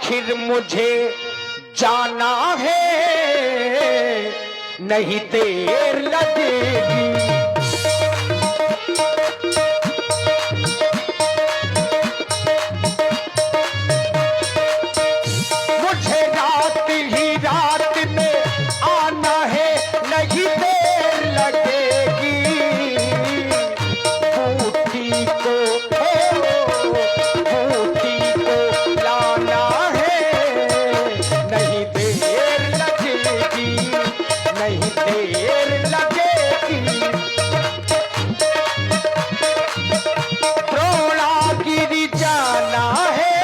आखिर मुझे जाना है, नहीं देर लगेगी। मुझे रात ही रात में आना है, नहीं देर लगेगी। बूटी को लाना है, नहीं देर लगेगी, नहीं देर लगेगी। द्रोणागिरी जाना है,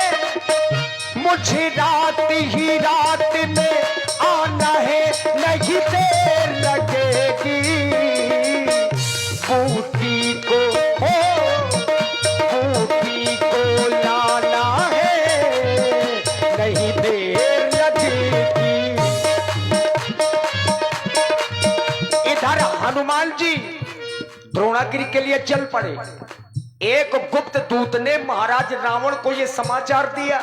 मुझे रात ही रात में आना है, नहीं देर लगेगी। बूटी को लाना है, नहीं देर लगेगी। इधर हनुमान जी द्रोणागिरी के लिए चल पड़े। एक गुप्त दूत ने महाराज रावण को यह समाचार दिया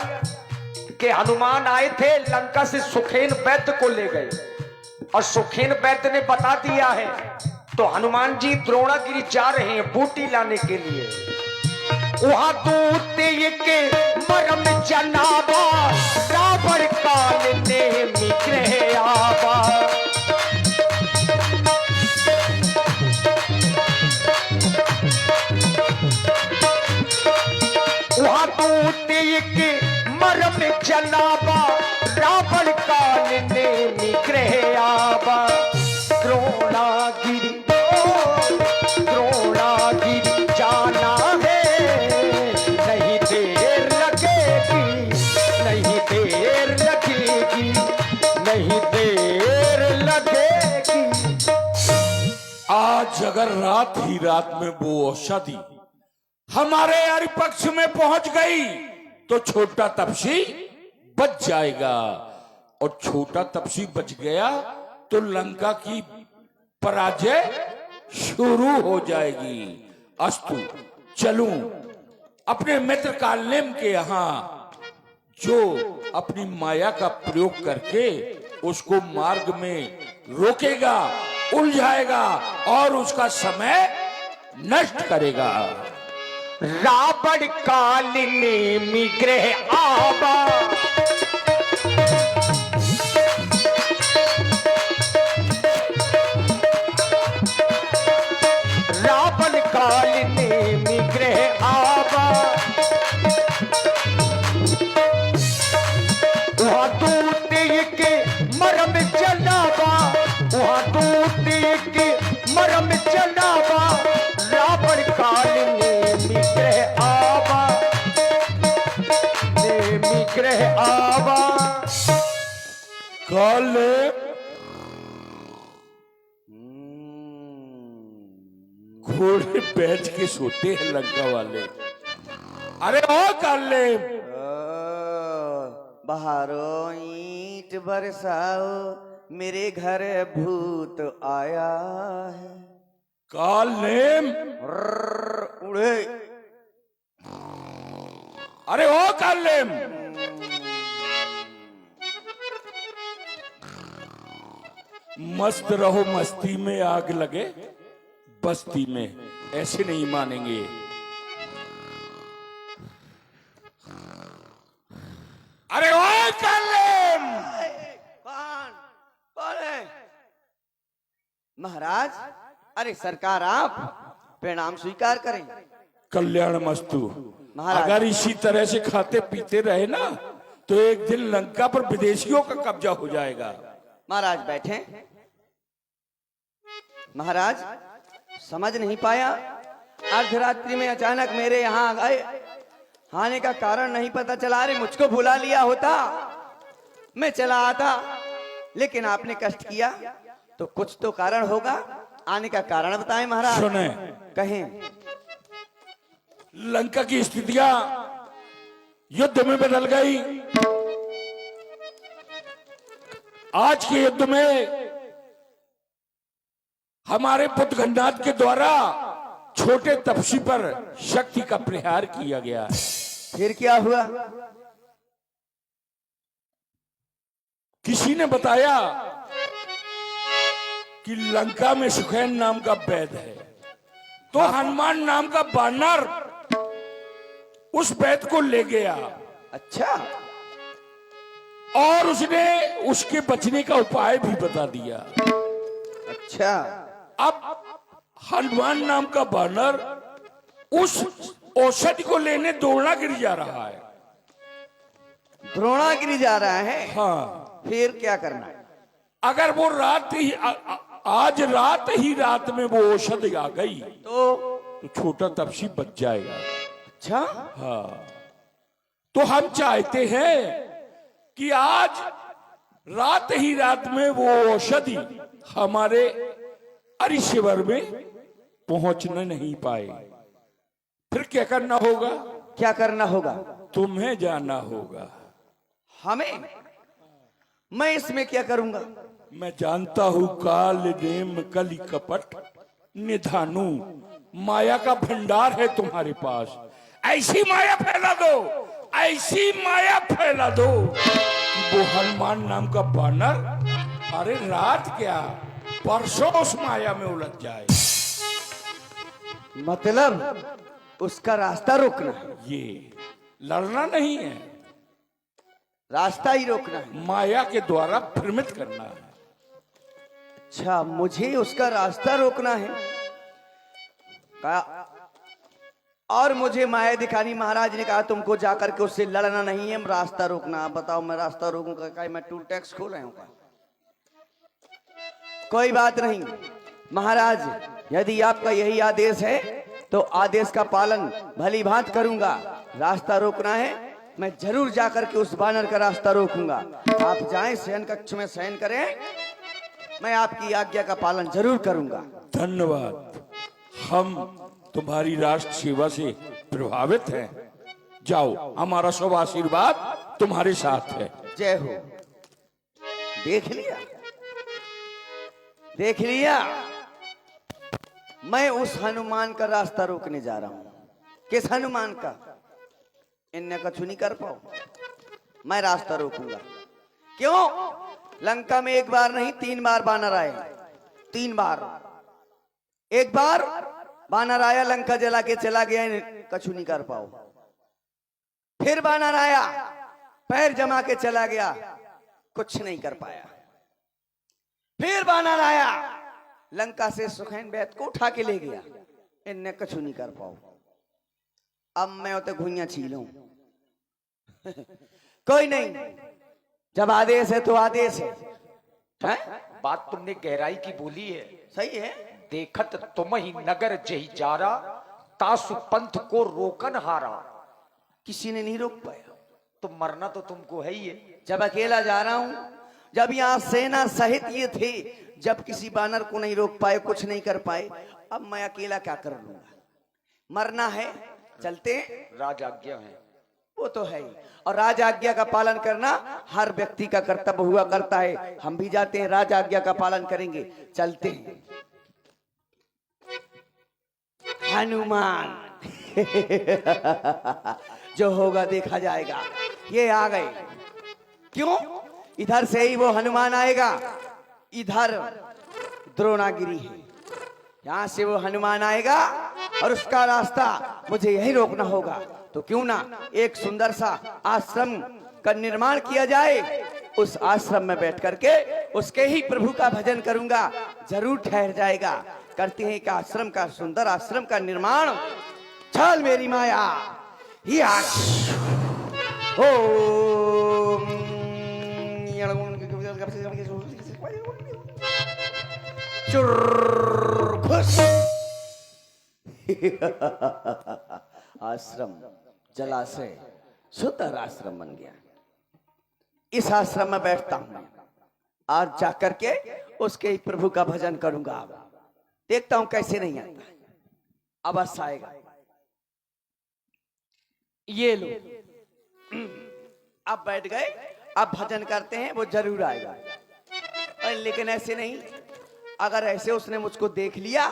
कि हनुमान आए थे, लंका से सुखेन वैद्य को ले गए और सुखेन वैद्य ने बता दिया है। तो हनुमान जी द्रोणागिरी जा रहे हैं बूटी लाने के लिए। वहां दूत के मरम जनाबा, रावण काल ने निग्रह आवा। वहां दूत के मरम जनाबा, रावण काल ने निग्रह आवा। द्रोणागिरी जाना है, नहीं देर लगेगी, नहीं देर लगेगी, नहीं देर लगेगी। आज अगर रात ही रात में वो औषधि हमारे हरि पक्ष में पहुंच गई तो छोटा तपसी बच जाएगा, और छोटा तपसी बच गया तो लंका की पराजय शुरू हो जाएगी। अस्तु, चलूं अपने मित्र कालनेम के यहां, जो अपनी माया का प्रयोग करके उसको मार्ग में रोकेगा, उलझाएगा और उसका समय नष्ट करेगा। रावण काल ने निग्रह आवा। रावण काल ने निग्रह आवा। वहां दूत के मरम जनाबा, वहां दूत के मरम जनाबा। रावण काल ने निग्रह आवा, निग्रह आवा। काल घोड़े बैठ के सोते हैं लंका वाले। अरे ओ काले, बहारो ईंट बरसाओ, मेरे घर भूत आया है। कालेम उड़े। अरे ओ कालेम, मस्त रहो मस्ती में आग लगे बस्ती में, ऐसे नहीं मानेंगे। अरे ओ कालेम, कौन है? महाराज, अरे सरकार आप प्रणाम स्वीकार करें। कल्याण मस्तु। महाराज, अगर इसी तरह से खाते पीते रहे ना तो एक दिन लंका पर विदेशियों का कब्जा हो जाएगा। महाराज बैठे। महाराज, समझ नहीं पाया, अर्धरात्रि में अचानक मेरे यहाँ आ गए, आने का कारण नहीं पता चला। अरे मुझको बुला लिया होता, मैं चला आता, लेकिन आपने कष्ट किया तो कुछ तो कारण होगा। आने का कारण बताएं महाराज। सुने, कहें। लंका की स्थितियां युद्ध में बदल गई। आज के युद्ध में हमारे पुत्र गन्नाथ के द्वारा छोटे तपसी पर शक्ति का प्रहार किया गया। फिर क्या हुआ? किसी ने बताया कि लंका में सुखैन नाम का वैद्य है, तो हनुमान नाम का बानर उस वैद्य को ले गया अच्छा, और उसने उसके बचने का उपाय भी बता दिया। अच्छा, अब हनुमान नाम का बानर उस औषधि को लेने द्रोणागिरी जा रहा है। द्रोणागिरी जा रहा है। हाँ, फिर क्या करना है? अगर वो आज रात में वो औषधि आ गई तो छोटा तपसी बच जाएगा। अच्छा, हाँ, तो हम चाहते हैं कि आज रात में वो औषधि हमारे अरिशिवर में पहुंचने नहीं पाए। फिर क्या करना होगा? क्या करना होगा? तुम्हें जाना होगा। हमें? मैं इसमें क्या करूंगा? मैं जानता हूं काल नेम कली कपट निधानु, माया का भंडार है तुम्हारे पास। ऐसी माया फैला दो, ऐसी माया फैला दो कि वो हनुमान नाम का बानर अरे रात क्या परसों उस माया में उलझ जाए। मतलब उसका रास्ता रोकना है? ये लड़ना नहीं है, रास्ता ही रोकना है। माया के द्वारा भ्रमित करना है। अच्छा, मुझे उसका रास्ता रोकना है। और मुझे माया दिखानी। महाराज ने कहा तुमको जाकर के उससे लड़ना नहीं है, रास्ता रोकना। आप बताओ मैं रास्ता रोकूंगा? क्या मैं टूल टैक्स खोल रहा हूं क्या? कोई बात नहीं महाराज, यदि आपका यही आदेश है तो आदेश का पालन भली भांत करूंगा। रास्ता रोकना है, मैं जरूर जाकर के उस बानर का रास्ता रोकूंगा। आप जाएं, शयन कक्ष में शयन करें, मैं आपकी आज्ञा का पालन जरूर करूंगा। धन्यवाद, हम तुम्हारी राष्ट्र सेवा से प्रभावित हैं। जाओ, हमारा सब आशीर्वाद तुम्हारे साथ है। जय हो। देख लिया, देख लिया, मैं उस हनुमान का रास्ता रोकने जा रहा हूं। किस हनुमान का? इनने कछु नहीं कर पाओ, मैं रास्ता रोकूंगा। क्यों? लंका में एक बार नहीं 3 बार बानर आए। 3 बार। एक बार बानर आया, लंका जला के चला गया, कछु नहीं कर पाओ। फिर बानर आया, पैर जमा के चला गया, कुछ नहीं कर पाया। फिर बानर आया, लंका से सुखैन वैद्य को उठा के ले गया, इनने कछु नहीं कर पाओ। अब मैं उते घुइयां छीलूं। कोई नहीं, जब आदेश है तो आदेश है। हैं? बात तुमने गहराई की बोली है। सही है। देखत तुम ही नगर जही जारा, तासु पंथ को रोकन हारा। किसी ने नहीं रोक पाया। तो मरना तो तुमको है ही है। जब अकेला जा रहा हूं, जब यहाँ सेना सहित ये थे, जब किसी बानर को नहीं रोक पाए, कुछ नहीं कर पाए, अब मैं अकेला क्या कर लूंगा? मरना है, चलते। राज आज्ञा है। वो तो है ही, और राज आज्ञा का पालन करना हर व्यक्ति का कर्तव्य हुआ करता है। हम भी जाते हैं, राज आज्ञा का पालन करेंगे, चलते हैं। हनुमान जो होगा देखा जाएगा। ये आ गए। क्यों? इधर से ही वो हनुमान आएगा, इधर द्रोणागिरी है, यहां से वो हनुमान आएगा और उसका रास्ता मुझे यही रोकना होगा। तो क्यों ना एक सुंदर सा आश्रम का निर्माण किया जाए, उस आश्रम में बैठ करके उसके ही प्रभु का भजन करूंगा, जरूर ठहर जाएगा। करते हैं एक आश्रम का, सुंदर आश्रम का निर्माण। चल मेरी माया, आश्रम जलाशय सुंदर आश्रम बन गया। इस आश्रम में बैठता हूं, आज जाकर के उसके ही प्रभु का भजन करूंगा। देखता हूं कैसे नहीं आता, अवश्य आएगा। ये लो, अब बैठ गए, अब भजन करते हैं, वो जरूर आएगा। लेकिन ऐसे नहीं, अगर ऐसे उसने मुझको देख लिया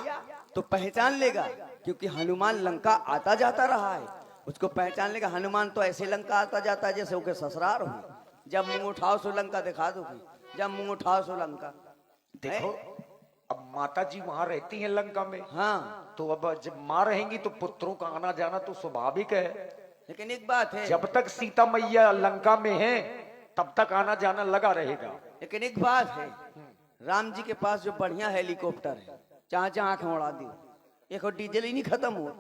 तो पहचान लेगा, क्योंकि हनुमान लंका आता जाता रहा है, उसको पहचान लेगा। हनुमान तो ऐसे लंका आता जाता है जैसे उसके ससुराल हो, जब मुंह उठाओ सो लंका दिखा दो भाई, जब मुंह उठाओ सो लंका। देखो अब माता जी वहां रहती हैं लंका में, हाँ, तो अब जब माँ रहेंगी तो पुत्रों का आना जाना तो स्वाभाविक है। लेकिन एक बात है, जब तक सीता मैया लंका में है तब तक आना जाना लगा रहेगा। लेकिन एक बात है, राम जी के पास जो बढ़िया हेलीकॉप्टर है, जहाँ जहाँ आंख उड़ा दी, एक और डीजल ही नहीं खत्म हो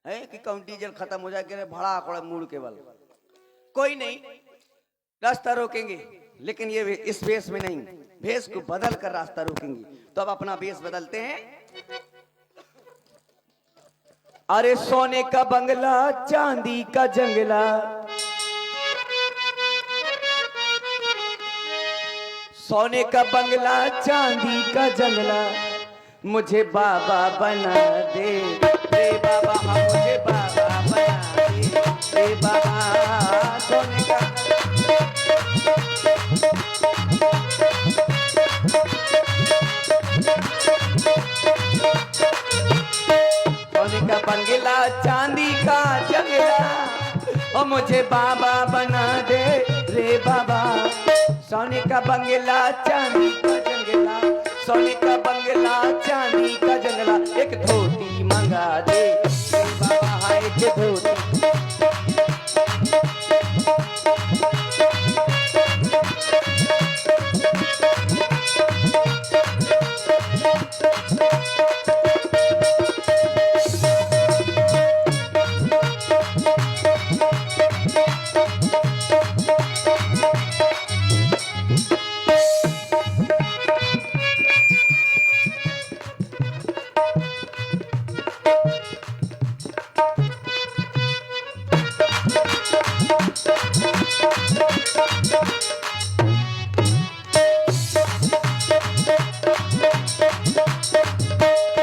है कि कौन डीजल खत्म हो जाए कि भड़ा आकड़ा मुड़ के बल। कोई नहीं, रास्ता रोकेंगे, लेकिन ये इस भेष में नहीं, भेष को बदल कर रास्ता रोकेंगे। तो अब अपना भेष बदलते हैं। अरे सोने का बंगला चांदी का जंगला, सोने का बंगला चांदी का जंगला, मुझे बाबा बना दे रे बाबा, हाँ मुझे बाबा बना दे रे बाबा। सोने का बंगला चांदी का जंगला, और मुझे बाबा बना दे रे बाबा। सोने का बंगला चांदी का जंगला, सोने का बंगला चांदी का जंगला, एक धोती मंगा दे रे बाबा, हाँ एक धोती।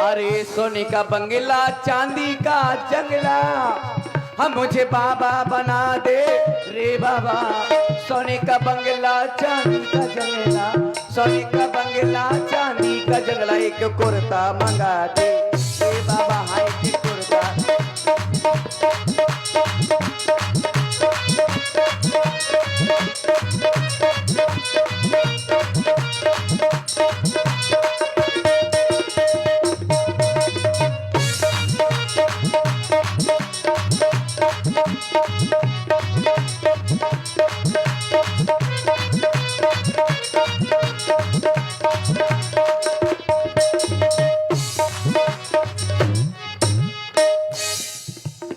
अरे सोने का बंगला चांदी का जंगला, हम मुझे बाबा बना दे रे बाबा। सोने का बंगला चांदी का जंगला, सोने का बंगला चांदी का जंगला, एक कुर्ता मंगा दे रे बाबा, हाँ एक कुर्ता।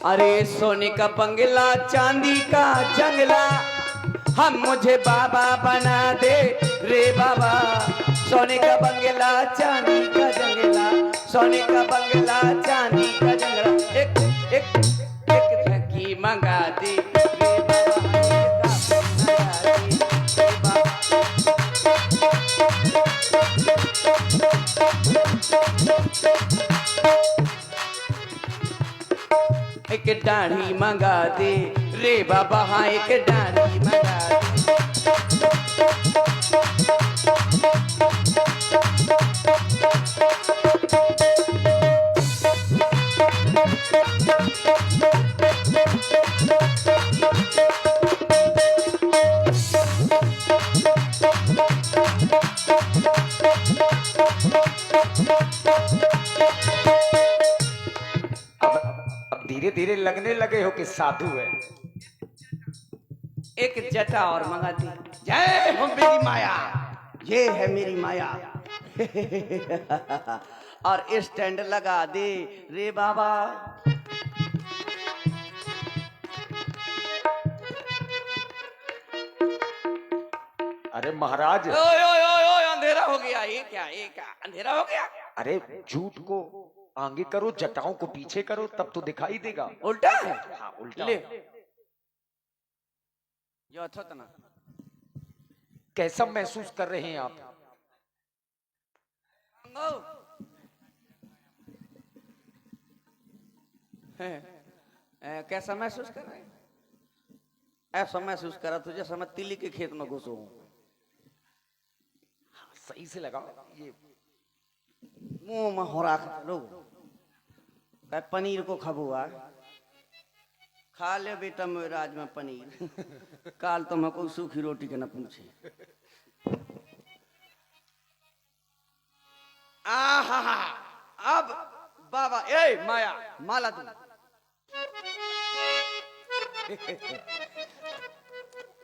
अरे सोने का बंगला चांदी का जंगला, हम मुझे बाबा बना दे रे बाबा। सोने का बंगला चांदी का जंगला, सोने का बंगला चांदी का जंगला, एक एक एक धकी मंगा दे रे बाबा, एक दाढ़ी मंगा दे रे बाबा, हाँ एक दाढ़ी मंगा दे। अब धीरे धीरे लगने लगे हो कि साधु है। एक जटा और मंगा दी। जय हो मेरी माया, ये है मेरी माया। और स्टैंड लगा दे रे बाबा। अरे महाराज, ओए ओए ओए ओए, अंधेरा हो गया। ये क्या अंधेरा हो गया? अरे झूठ को आगे करो, जटाओं को पीछे करो, तब तो दिखाई देगा। उल्टा है? हाँ उल्टा। ले जो अच्छा तना। कैसा महसूस कर रहे हैं आप? कैसा महसूस कर रहे हैं? ऐसा महसूस करा तुझे समझ तिली के खेत में घुसो हूं। सही से लगाओ। ये मुंह में हो रहा लो, पनीर को खबुआ खा ले बेटा मेराज में पनीर। काल तो हमको सूखी रोटी के न पूछे। आहा, अब बाबा ए माया माला तू।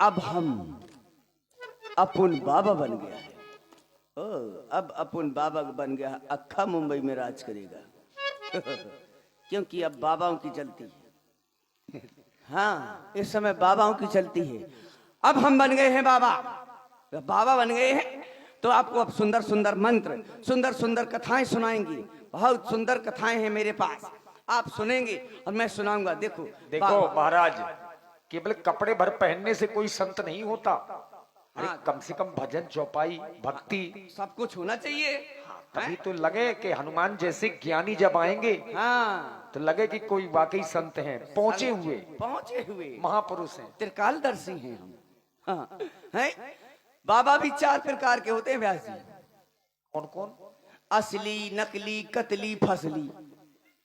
अब हम अपन बाबा बन गया है। ओ, अब अपन बाबा बन गया, अक्खा मुंबई में राज करेगा। क्योंकि अब बाबाओं की चलती है। हाँ, इस समय बाबाओं की चलती है। अब हम बन गए हैं बाबा। बाबा बन गए हैं तो आपको अब सुंदर सुंदर मंत्र, सुंदर सुंदर कथाएं सुनाएंगी। बहुत सुंदर कथाएं हैं मेरे पास, आप सुनेंगे और मैं सुनाऊंगा। देखो देखो महाराज, केवल कपड़े भर पहनने से कोई संत नहीं होता। अरे कम से कम भजन, चौपाई, भक्ति सब कुछ होना चाहिए। तभी तो लगे कि हनुमान जैसे ज्ञानी जब आएंगे हाँ, तो लगे कि कोई वाकई संत हैं, पहुंचे हुए महापुरुष हैं, त्रिकालदर्शी हैं हम। हाँ, हैं? बाबा भी 4 प्रकार के होते हैं व्यास जी। कौन कौन? असली, नकली, कतली, फसली।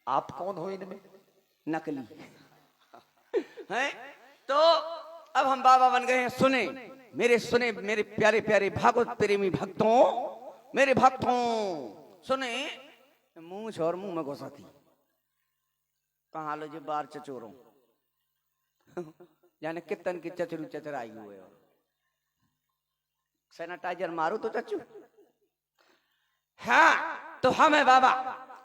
आप कौन हो इनमें? नकली हैं? तो अब हम बाबा बन गए हैं। सुने मेरे प्यारे प्यारे भागवत प्रेमी भक्तों, मेरे भक्तों सुने। मुंह छोर मुंह में घुसा थी कहा लो जी बार चचोरों। जाने कितन की चचरू चचराई हुए हो। सैनिटाइजर मारो तो चचू। हाँ, तो हम है बाबा।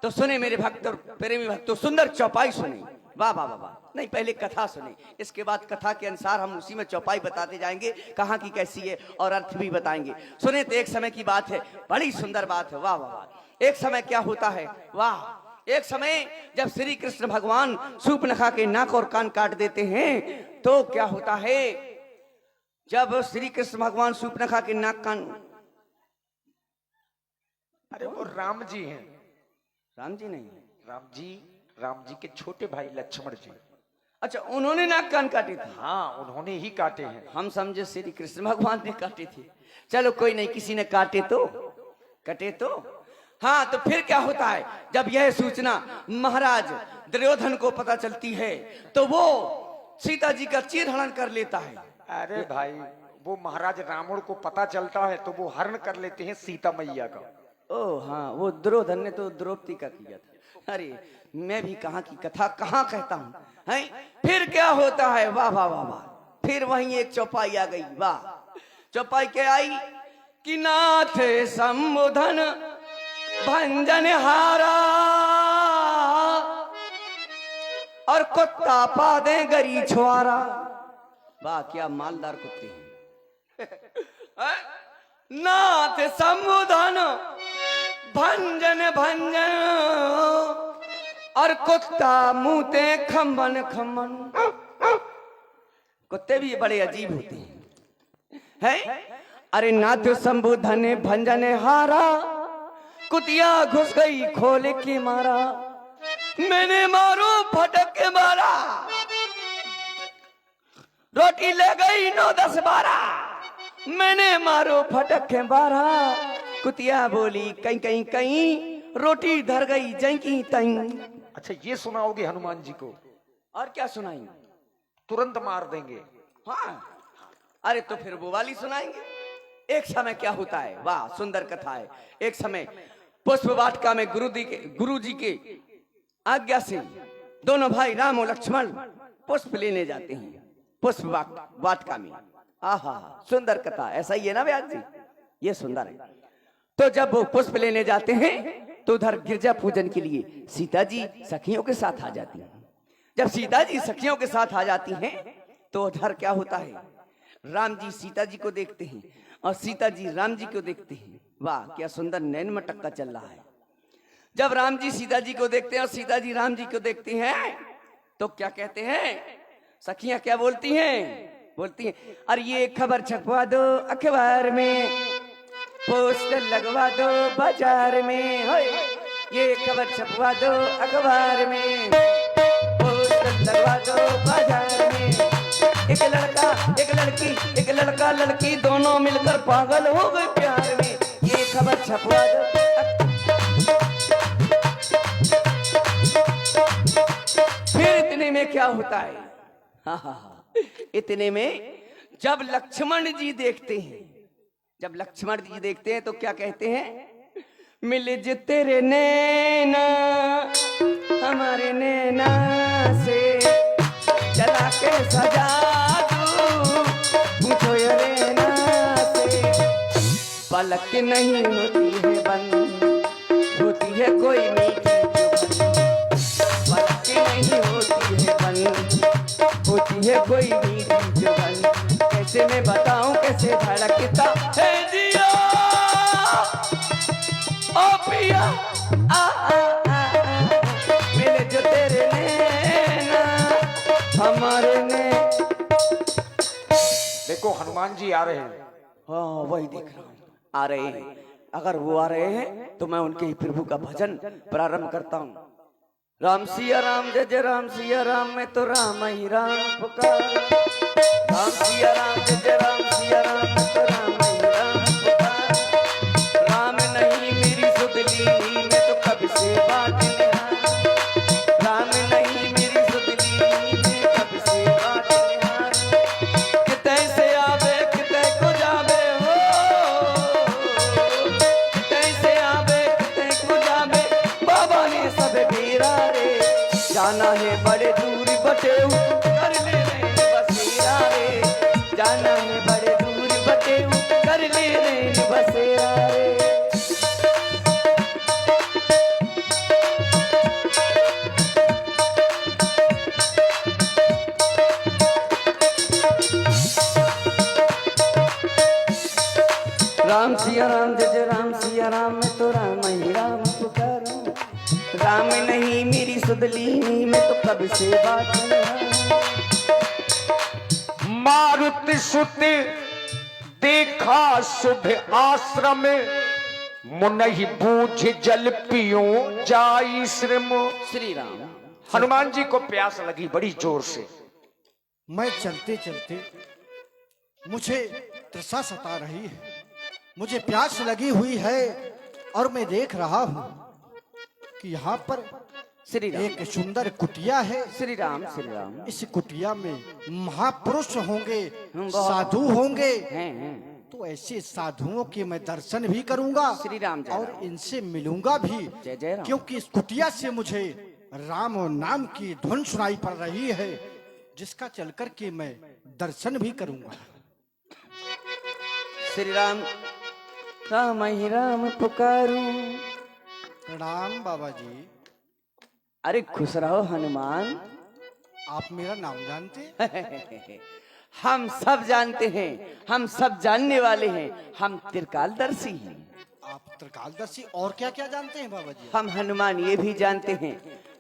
तो सुने मेरे भक्त और प्रेमी भक्तों, सुंदर चौपाई सुने। वाह वाह वाह। नहीं, पहले कथा सुने, इसके बाद कथा के अनुसार हम उसी में चौपाई बताते जाएंगे, कहाँ की कैसी है और अर्थ भी बताएंगे। सुने तो एक समय की बात है, बड़ी सुंदर बात है। वाह वाह वाह। एक समय क्या होता है, वाह, एक समय जब श्री कृष्ण भगवान शूर्पणखा के नाक और कान काट देते हैं, तो क्या होता है, जब श्री कृष्ण भगवान शूर्पणखा के नाक कान। अरे वो राम जी हैं। राम जी नहीं, राम जी के छोटे भाई लक्ष्मण जी। अच्छा, उन्होंने नाक कान काटे थे। हाँ, उन्होंने ही काटे हैं। हम समझे श्री कृष्ण भगवान ने काटे थे। चलो कोई नहीं, किसी ने काटे तो कटे तो। हाँ, तो फिर क्या होता है, जब यह सूचना महाराज दुर्योधन को पता चलती है तो वो सीता जी का चीरहरण कर लेता है। अरे भाई, वो महाराज रावण को पता चलता है तो वो हरण कर लेते हैं सीता मैया का। ओ हाँ, वो दुर्योधन ने तो द्रौपदी का किया था। अरे मैं भी कहाँ की कथा कहाँ कहता हूँ, हैं? फिर क्या होता है, वाह वाह वाह वाह। फिर वहीं एक चौपाई आ गई। वाह, चौपाई क्या आई कि नाथ संबोधन भंजन हारा और कुत्ता पा दे गरी छुआरा। वाह, क्या मालदार कुत्ते हैं। नाथ संबोधन भंजन भंजन और कुत्ता मुंहते खम्बन खम्बन। कुत्ते भी बड़े अजीब होते हैं। अरे नाथ संबोधन भंजन हारा, कुतिया घुस गई खोल के मारा। मैंने मारो फटक के मारा, रोटी ले गई 9 10 12। मैंने मारो फटक के मारा, कुतिया बोली कहीं कहीं कहीं, रोटी धर गई जंकी तई। अच्छा, ये सुनाओगे हनुमान जी को? और क्या सुनाएंगे? तुरंत मार देंगे। हाँ, अरे तो फिर वो वाली सुनाएंगे। एक समय क्या होता है, वाह सुंदर कथा है। एक समय पुष्प वाटिका में गुरु जी के आज्ञा से दोनों भाई राम और लक्ष्मण पुष्प लेने जाते हैं पुष्प वाटिका में। आहा, सुंदर कथा। ऐसा ही है ना व्यास जी, ये सुंदर है। तो जब वो पुष्प लेने जाते हैं तो उधर गिरजा पूजन के लिए सीता जी सखियों के साथ आ जाती हैं। जब सीता जी सखियों के साथ आ जाती हैं तो उधर क्या होता है, राम जी सीता जी को देखते हैं और सीता जी राम जी को देखते हैं। वाह, क्या सुंदर नैन मटक्का चल रहा है। जब राम जी सीता जी को देखते हैं और सीता जी राम जी को देखती हैं तो क्या कहते हैं, सखियां क्या बोलती हैं, बोलती हैं, अरे ये खबर छपवा दो अखबार में, पोस्टर लगवा दो बाजार में। ये खबर छपवा दो अखबार में, पोस्टर लगवा दो बाजार में। एक लड़का एक लड़की, एक लड़का लड़की दोनों मिलकर पागल हो गए प्यार में। ये खबर छपवा दो। फिर इतने में क्या होता है, इतने में जब लक्ष्मण जी देखते हैं, जब लक्ष्मण जी देखते हैं तो क्या कहते हैं? मिल जे तेरे नैना हमारे नैना से जला के सजा दूं, पूछो ये नैना से। पलक नहीं होती है बंद, होती है कोई मीठी जुबान। पलक नहीं होती है बंद, होती है कोई मीठी जुबान। कैसे मैं बताऊं कैसे धड़कता है जिया ओ पिया मिले जो तेरे नैना हमारे ने। देखो हनुमान जी आ रहे हैं। हाँ वही देख रहा हूँ, आ रहे हैं। अगर वो आ रहे हैं तो मैं उनके ही प्रभु का भजन प्रारंभ करता हूँ। राम सिया राम जय जय राम सिया राम, मैं तो राम ही राम पुकार। राम सिया राम जय जय राम सिया राम, मैं तो राम ही राम पुकार। राम नहीं मेरी सुधली, मैं तो कब से बाट निहार। राम नहीं मेरी सुधली, मैं कब से बाट निहार। कितने से आवे कितने को जावे हो, कितने से आवे कितने को जावे। बाबा ने सब बीरा रे, जाना है बड़े दूर बटेऊ, कर ले रैन बसेरा रे। जाना है बड़े दूर बटेऊ, कर ले रैन बसेरा रे। राम सिया राम जय जय राम सिया राम, मैं तो राम ही राम पुकारूं। राम नहीं मेरी सुधली, मैं तो कब से बात निहार। मारुति सुत देखा शुभ आश्रम, मुनहि बूझ जल पियो जाई श्रम। श्री राम। हनुमान जी को प्यास लगी बड़ी जोर से। मैं चलते चलते मुझे तृषा सता रही है, मुझे प्यास लगी हुई है और मैं देख रहा हूँ कि यहाँ पर श्री राम। एक सुंदर कुटिया है। श्री राम श्री राम। इस कुटिया में महापुरुष होंगे, बहुत- साधु होंगे। हैं। तो ऐसे साधुओं के मैं दर्शन भी करूंगा श्री राम जय और राम। इनसे मिलूंगा भी, जय जय राम। क्योंकि इस कुटिया से मुझे राम नाम की धुन सुनाई पड़ रही है, जिसका चलकर के मैं दर्शन भी करूंगा। श्री राम। राम ही राम पुकारूं। प्रणाम बाबा जी। अरे खुश रहो हनुमान। आप मेरा नाम जानते? हम सब जानते हैं, हम सब जानने वाले हैं। हम त्रिकालदर्शी हैं। आप त्रिकालदर्शी और क्या क्या जानते हैं बाबा जी? हम हनुमान ये भी जानते हैं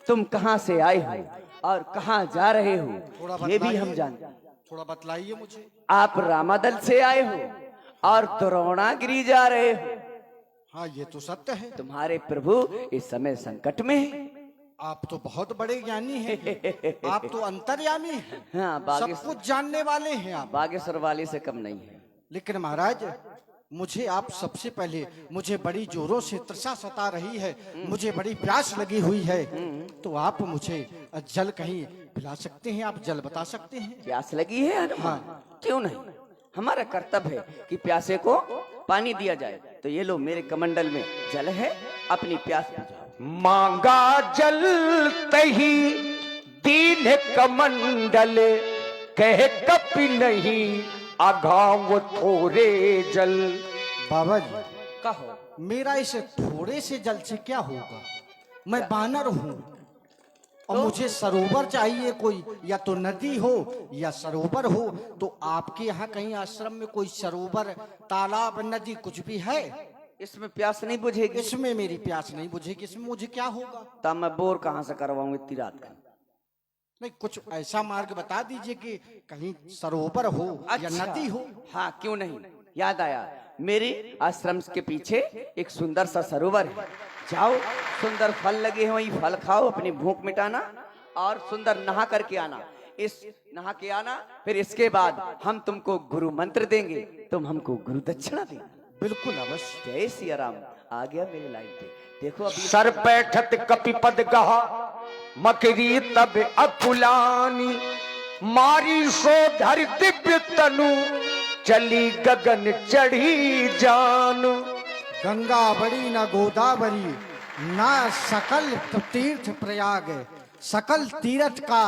तुम कहाँ से आए हो और कहाँ जा रहे थोड़ा हो, ये भी बतलाइए। हम जानते हैं। थोड़ा बतलाइए मुझे। आप रामादल से आए हो और द्रोणागिरी जा रहे हो। हाँ ये तो सत्य है। तुम्हारे प्रभु इस समय संकट में है। आप तो बहुत बड़े ज्ञानी हैं। आप तो अंतर्यामी हैं। हाँ सब बागेश्वर, कुछ जानने वाले हैं आप। बागेश्वर वाले से कम नहीं है। लेकिन महाराज मुझे आप सबसे पहले, मुझे बड़ी जोरों से तृषा सता रही है, मुझे बड़ी प्यास लगी हुई है, तो आप मुझे जल कहीं पिला सकते हैं? आप जल बता सकते हैं? प्यास लगी है हनुमान? क्यों नहीं, हमारा कर्तव्य है कि प्यासे को पानी दिया जाए। तो ये लो मेरे कमंडल में जल है, अपनी प्यास बुझाओ। मांगा जल तही दीन कमंडल, कह कपि नहीं अघाव थोरे जल। बाबा जी कहो। मेरा इस थोड़े से जल से क्या होगा? मैं बानर हूँ और मुझे सरोवर चाहिए कोई, या तो नदी हो या सरोवर हो। तो आपके यहाँ कहीं आश्रम में कोई सरोवर, तालाब, नदी कुछ भी है? इसमें प्यास नहीं बुझेगी। इसमें मेरी प्यास नहीं बुझेगी। इसमें मुझे क्या होगा? तब मैं बोर कहाँ से करवाऊं इतनी रात का? नहीं, कुछ ऐसा मार्ग बता दीजिए कि कहीं सरोवर हो या नदी हो। हाँ क्यों नहीं, याद आया, मेरे आश्रम के पीछे एक सुंदर सा सरोवर है। जाओ, सुंदर फल लगे हैं वही फल खाओ, अपनी भूख मिटाना और सुंदर नहा करके आना। इस नहा के आना, फिर इसके बाद हम तुमको गुरु मंत्र देंगे, तुम हमको गुरु दक्षिणा देना। बिल्कुल अवश्य। जय सिया राम। आ गया मेरे लाइन पे। देखो अभी सर बैठत कपिपद गहा, मकरी तब अकुलानी। मारी सो धर दिव्य तनु, चली गगन चढ़ी जान। गंगा बड़ी न गोदावरी, ना सकल तीर्थ प्रयाग, सकल तीर्थ का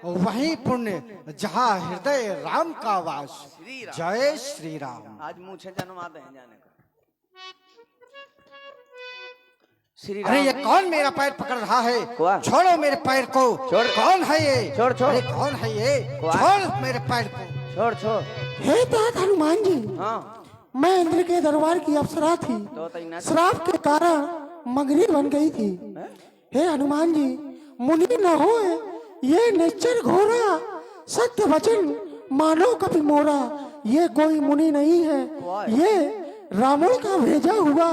वही पुण्य जहाँ हृदय राम का वास। श्री राम। जय श्री राम। आज मुझे जन्म आते हैं जाने का। श्री अरे ये राम। कौन मेरा पैर पकड़ रहा है? कौन? छोड़ो मेरे पैर को। छोड़। कौन है ये? छोड़, छोड़। अरे कौन है ये? कौन? छोड़ मेरे पैर को। छोड़ छोड़। हे तात हनुमान जी, हाँ मैं इंद्र के दरबार की अप्सरा थी। तो तैनात। श्राप के कारण मगरी बन गई थी। हे हनुमान जी, मुनि न होए ये निश्चर घोरा, सत्य वचन मानो कपि मोरा। ये कोई मुनि नहीं है, ये रावण का भेजा हुआ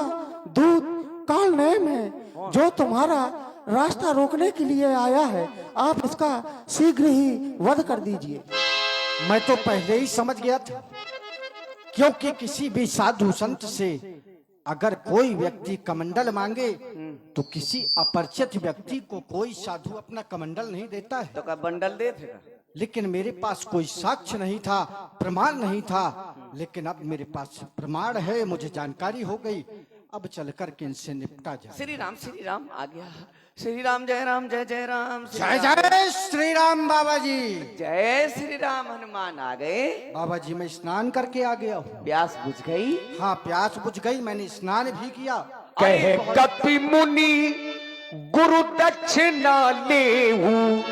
दूत काल नयन है, जो तुम्हारा रास्ता रोकने के लिए आया है। आप इसका शीघ्र ही वध कर दीजिए। मैं तो पहले ही समझ गया था, क्योंकि किसी भी साधु संत से अगर कोई व्यक्ति कमंडल मांगे तो किसी अपरिचित व्यक्ति को कोई साधु अपना कमंडल नहीं देता है। तो का बंडल दे थे का? लेकिन मेरे पास कोई साक्ष्य नहीं था, प्रमाण नहीं था, लेकिन अब मेरे पास प्रमाण है, मुझे जानकारी हो गई। अब चल कर के इनसे निपटा जाए। श्री राम आ गया। श्री राम जय राम जय जय राम। श्री जय राम। जय श्री राम। बाबा जी, जय श्री राम। हनुमान आ गए। बाबा जी मैं स्नान करके आ गया हूँ। प्यास बुझ गई। हाँ प्यास बुझ गई, मैंने स्नान भी किया। कहे कपि मुनि गुरु दक्षिणा लेहू,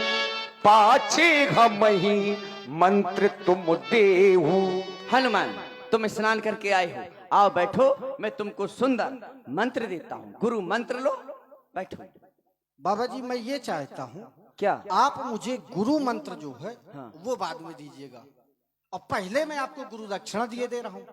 पाछे हमहि मंत्र तुम देहू। हनुमान तुम स्नान करके आए हो, आओ बैठो, मैं तुमको सुंदर मंत्र देता हूँ। गुरु मंत्र लो, बैठो। बाबा जी मैं ये चाहता हूँ, क्या? आप मुझे गुरु मंत्र जो है हाँ। वो बाद में दीजिएगा, और पहले मैं आपको गुरु दक्षिणा दिए दे रहा हूँ।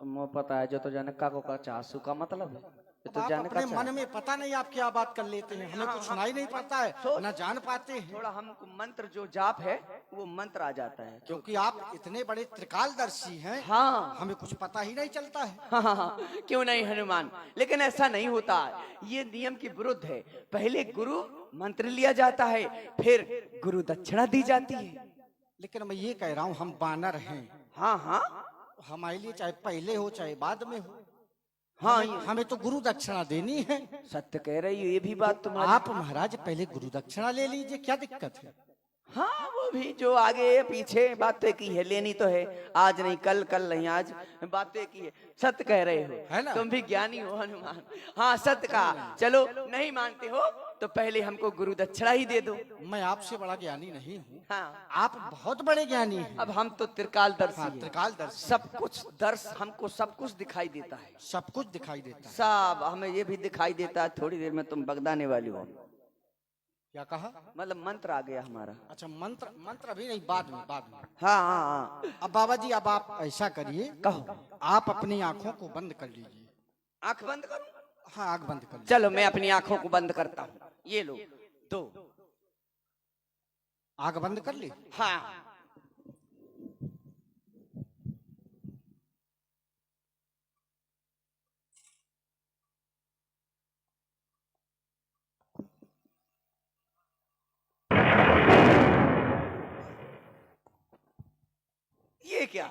मुझे पता है जो तो जनक का चासू का मतलब है। ये तो आप जाने अपने का मन में पता नहीं आप क्या बात कर लेते हैं, हमें कुछ सुनाई नहीं पड़ता है, न जान पाते हैं। थोड़ा हमको मंत्र जो जाप है वो मंत्र आ जाता है। क्योंकि आप इतने बड़े त्रिकालदर्शी हैं, हाँ हमें कुछ पता ही नहीं चलता है। हाँ हाँ हाँ, क्यों नहीं हनुमान, लेकिन ऐसा नहीं होता, ये नियम के विरुद्ध है। पहले गुरु मंत्र लिया जाता है, फिर गुरु दक्षिणा दी जाती है। लेकिन मैं ये कह रहा हूँ, हम बानर हैं, हाँ हाँ हमारे लिए चाहे पहले हो चाहे बाद में हो, हाँ, हमें तो गुरु दक्षिणा देनी है। सत्य कह रही हो, ये भी बात तुम्हारी। आप महाराज पहले गुरु दक्षिणा ले लीजिए, क्या दिक्कत है? हाँ वो भी जो आगे पीछे बातें की है, लेनी तो है, आज नहीं कल, कल नहीं आज, बातें की है। सत्य कह रहे है हो, ना? तुम भी ज्ञानी हो हनुमान। हाँ सत्य कहा। चलो नहीं मानते हो तो पहले हमको गुरु दक्षिणा ही दे दो। मैं आपसे बड़ा ज्ञानी नहीं हूँ, हाँ आप बहुत बड़े ज्ञानी हैं। अब हम तो त्रिकालदर्शी हाँ, हैं। त्रिकालदर्शी, सब कुछ दर्श, हमको सब कुछ दिखाई देता है। सब कुछ दिखाई देता है। सब हमें ये भी दिखाई देता है, थोड़ी देर में तुम बगदाने वाली हो। क्या कहा? मतलब मंत्र आ गया हमारा। अच्छा मंत्र, मंत्र अभी नहीं, बाद में, बाद में। हाँ हाँ हाँ अब बाबा जी अब आप ऐसा करिए, कहो। आप अपनी आंखों को बंद कर लीजिए। आंख बंद करूं? हाँ आंख बंद कर लीजिए। चलो मैं अपनी आंखों को बंद करता हूँ। ये लो दो। आंख बंद कर ली। हाँ ये क्या?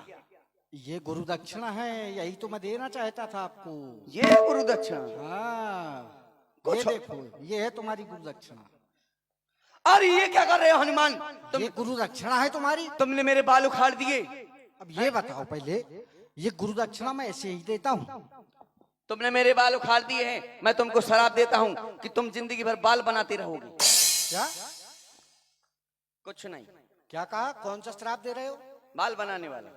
ये गुरु दक्षिणा है, यही तो मैं देना चाहता था आपको। ये गुरु दक्षिणा? हाँ कुछ- ये देखो, ये है तुम्हारी गुरु दक्षिणा। अरे ये क्या कर रहे हो हनुमान तुम? ये गुरु दक्षिणा है तुम्हारी। तुमने मेरे बाल उखाड़ दिए। अब ये बताओ पहले, ये गुरु दक्षिणा मैं ऐसे ही देता हूँ? तुमने मेरे बाल उखाड़ दिए हैं, मैं तुमको शराब देता हूँ कि तुम जिंदगी भर बाल बनाते रहोगे। क्या? कुछ नहीं, क्या कहा? कौन सा श्राप दे रहे हो? बाल बनाने वाला।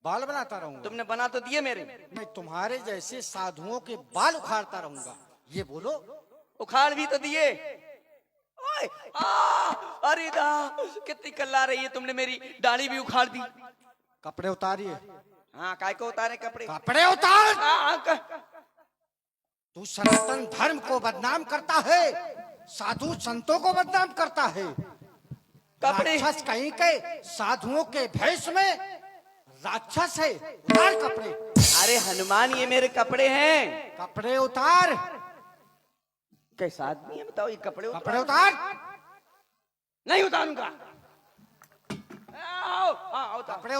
बाल बनाता रहूंगा? तुमने बना तो दिए मेरे। मैं तुम्हारे जैसे साधुओं के बाल उखाड़ता रहूंगा, ये बोलो। उखाड़ भी तो दिए। ओए, अरे दा कितनी कल्ला रही है, तुमने मेरी दाढ़ी भी उखाड़ दी। कपड़े उतारिए। हाँ काय को उतारे कपड़े? कपड़े उतार। हाँ, तू सनातन धर्म को बदनाम करता है, साधु संतों को बदनाम करता है। कपड़े राक्षस कहीं के साधुओं के भेष में राक्षस है। उतार कपड़े। अरे हनुमान ये मेरे कपड़े हैं। कपड़े उतार। कैसा आदमी है बताओ, ये कपड़े कपड़े उतार। नहीं उतारूंगा। आओ हाँ आओ कपड़े